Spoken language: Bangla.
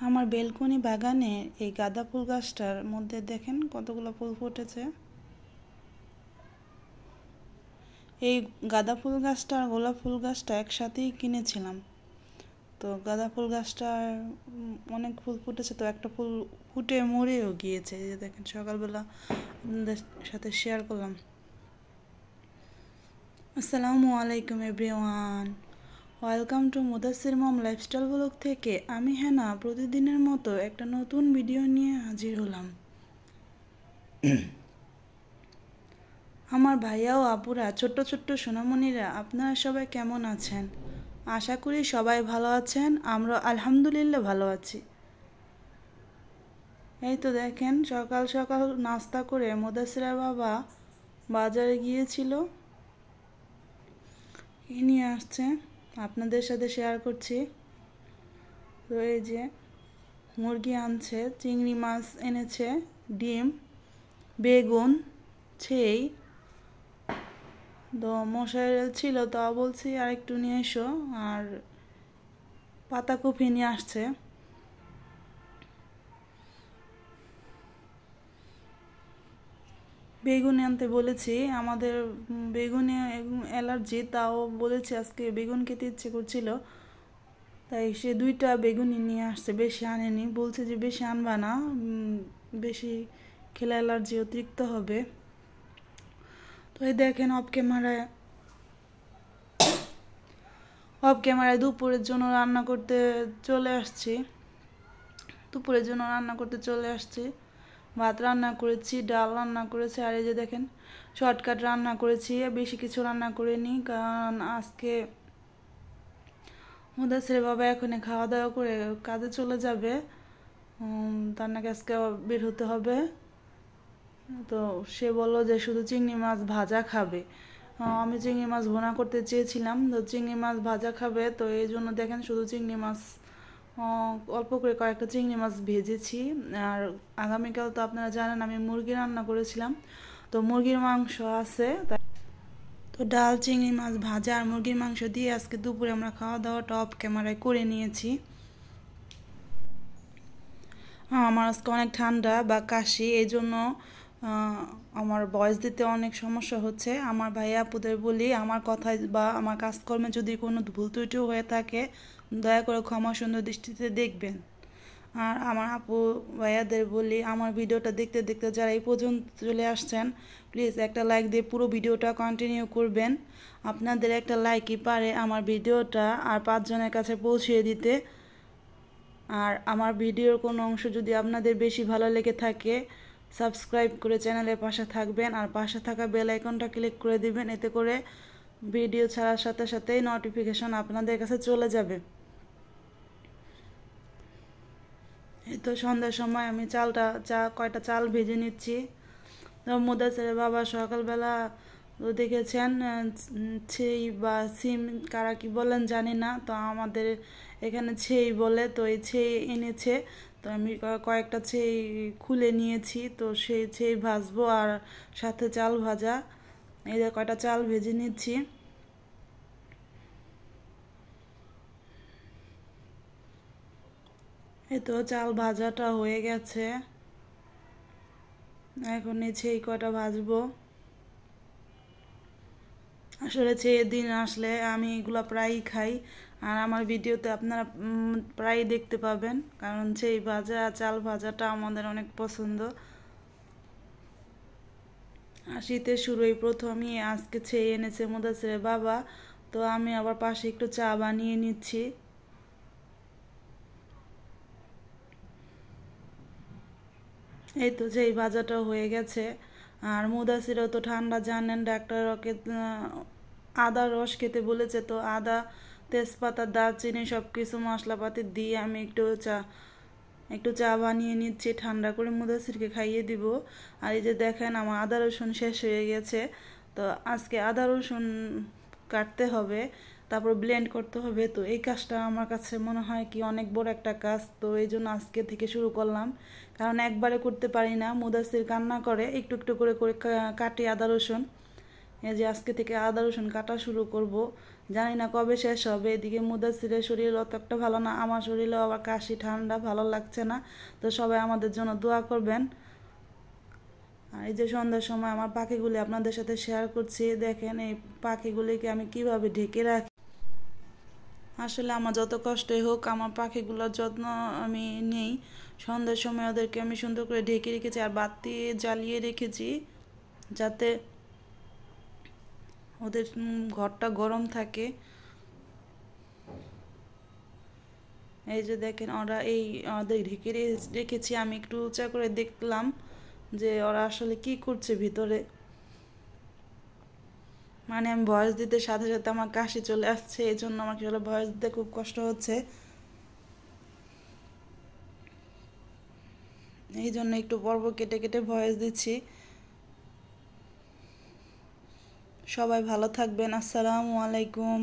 আমার বেলকনি বাগানে এই গাঁদা ফুল গাছটার মধ্যে দেখেন কতগুলো ফুল ফুটেছে। এই গাঁদা ফুল গাছটা আর গোলাপ ফুল গাছটা একসাথেই কিনেছিলাম। তো গাঁদা ফুল গাছটার অনেক ফুল ফুটেছে, তো একটা ফুল ফুটে মরেও গিয়েছে। এই যে দেখেন, সকালবেলা আপনাদের সাথে শেয়ার করলাম। আসসালামু আলাইকুম everyone, welcome to Mudassir mom lifestyle blog থেকে আমি হেনা প্রতিদিনের মতো একটা নতুন ভিডিও নিয়ে হাজির হলাম। আমার ভাইয়া ও আপুরা, ছোট্ট ছোট্ট সোনামণিরা, আপনারা সবাই কেমন আছেন? আশা করি সবাই ভালো আছেন। আমরা আলহামদুলিল্লাহ ভালো আছি। এই তো দেখেন, সকাল সকাল নাস্তা করে মুদাসসিরের বাবা বাজারে গিয়েছিল, কি নিয়ে আসছে আপনাদের সাথে শেয়ার করছি। তো এই যে মুরগি আনছে, চিংড়ি মাছ এনেছে, ডিম, বেগুন, ছেই। তো মশাই ছিল, তা বলছি আর একটু নিয়ে এসো, আর পাতাকপি নিয়ে আসছে। বেগুন আনতে বলেছি, আমাদের বেগুনে অ্যালার্জি, তাও বলেছি আজকে বেগুন খেতে ইচ্ছে করছিল, তাই সে 2টা বেগুনই নিয়ে আসছে, বেশি আনেনি। বলছে যে বেশি আনবা না, বেশি খেলে অ্যালার্জি অতিরিক্ত হবে। তো এই দেখেন, অফ ক্যামেরায় দুপুরের জন্য রান্না করতে চলে আসছি। ভাত রান্না করেছি, ডাল রান্না করেছি, আর এই যে দেখেন শর্টকাট রান্না করেছি, বেশি কিছু রান্না করিনি, কারণ আজকে মুদাসসিরের বাবা এখনই খাওয়া দাওয়া করে কাজে চলে যাবে। তার নাকি আজকে বের হতে হবে। তো সে বললো যে শুধু চিংড়ি মাছ ভাজা খাবে। আমি চিংড়ি মাছ ভুনা করতে চেয়েছিলাম, তো চিংড়ি মাছ ভাজা খাবে, তো এই জন্য দেখেন শুধু চিংড়ি মাছ, অল্প করে কয়েকটা চিংড়ি মাছ ভেজেছি। আর আগামীকাল তো আপনারা জানেন আমি মুরগি রান্না করেছিলাম, তো মুরগির মাংস আছে। তো ডাল, চিংড়ি মাছ ভাজা আর মুরগির মাংস দিয়ে আজকে দুপুরে আমরা খাওয়া দাওয়াটা অফ ক্যামেরায় করে নিয়েছি। আমার আজকে অনেক ঠান্ডা বা কাশি, এই জন্য আমার ভয়েস দিতে অনেক সমস্যা হচ্ছে। আমার ভাই আপুদের বলি, আমার কথায় বা আমার কাজকর্মে যদি কোনো ভুল ত্রুটি হয়ে থাকে দয়া করে ক্ষমা সুন্দর দৃষ্টিতে দেখবেন। আর আমার আপু ভাইয়াদের বলি, আমার ভিডিওটা দেখতে দেখতে যারা এই পর্যন্ত চলে আসছেন, প্লিজ একটা লাইক দিয়ে পুরো ভিডিওটা কন্টিনিউ করবেন। আপনাদের একটা লাইকই পারে আমার ভিডিওটা আর 5 জনের কাছে পৌঁছিয়ে দিতে। আর আমার ভিডিওর কোনো অংশ যদি আপনাদের বেশি ভালো লেগে থাকে, সাবস্ক্রাইব করে চ্যানেলের পাশে থাকবেন, আর পাশে থাকা বেল আইকনটা ক্লিক করে দিবেন, এতে করে ভিডিও ছাড়ার সাথে সাথেই নোটিফিকেশন আপনাদের কাছে চলে যাবে। এই তো সন্ধ্যার সময় আমি কয়টা চাল ভেজে নিচ্ছি। তো মুদাসসিরের বাবা সকালবেলা দেখেছেন ছেই বা সিম কারা কি বলেন জানি না, তো আমাদের এখানে ছেই বলে, তো এই ছেই এনেছে। তো আমি কয়েকটা ছেই খুলে নিয়েছি, তো সেই ছেই ভাজবো আর সাথে চাল ভাজা। এই যে কয়টা চাল ভেজে নিচ্ছি। এই তো চাল ভাজাটা হয়ে গেছে, এখন এই ছেই কয়টা ভাজবো। আসলে দিন আসলে আমি এগুলো প্রায়ই খাই, আর আমার ভিডিওতে আপনারা প্রায়ই দেখতে পাবেন, কারণ সেই ভাজা চাল ভাজাটা আমাদের অনেক পছন্দ। আর শীতের শুরুই প্রথমই আজকে ছেয়ে এনেছে মুদাসসিরের বাবা, তো আমি আবার পাশে একটু চা বানিয়ে নিচ্ছি। এই তো সেই ভাজাটাও হয়ে গেছে। আর মুদাসসিরও তো ঠান্ডা জানেন, ডাক্তার ওকে আদার রস খেতে বলেছে, তো আদা, তেজপাতা, দারচিনি সব কিছু মশলাপাতি দিয়ে আমি একটু চা বানিয়ে নিচ্ছি, ঠান্ডা করে মুদাসসিরকে খাইয়ে দিব। আর এই যে দেখেন আমার আদা রসুন শেষ হয়ে গেছে, তো আজকে আদা রসুন কাটতে হবে, তারপর ব্লেন্ড করতে হবে। তো এই কাজটা আমার কাছে মনে হয় কি অনেক বড় একটা কাজ, তো এই জন্য আজকে থেকে শুরু করলাম, কারণ একবারে করতে পারি না। মুদাসসির কান্না করে, একটু একটু করে করে কাটি আদা রসুন। এই যে আজকে থেকে আদা রসুন কাটা শুরু করব, জানি না কবে শেষ হবে। এদিকে মুদাসিরের শরীর অত একটা ভালো না, আমার শরীরেও আবার কাশি ঠান্ডা, ভালো লাগছে না। তো সবাই আমাদের জন্য দোয়া করবেন। আর এই যে সন্ধ্যার সময় আমার পাখিগুলি আপনাদের সাথে শেয়ার করছি। দেখেন এই পাখিগুলিকে আমি কিভাবে ঢেকে রাখি। আসলে আমার যত কষ্টই হোক আমার পাখিগুলোর যত্ন আমি নেই। সন্ধ্যার সময় ওদেরকে আমি সুন্দর করে ঢেকে রেখেছি আর বাতি জ্বালিয়ে রেখেছি, যাতে ওদের ঘরটা গরম থাকে। এই যে দেখেন ওরা ওদের ঢেকে রেখেছি। আমি একটু উঁচা করে দেখলাম যে ওরা আসলে কি করছে ভিতরে। মানে আমি ভয়েস দিতে সাথে সাথে আমার কাশি চলে আসছে, এই জন্য আমাকে আসলে ভয়েস দিতে খুব কষ্ট হচ্ছে। এই জন্য একটু পর্ব কেটে কেটে ভয়েস দিচ্ছি। সবাই ভালো থাকবেন। আসসালামু আলাইকুম।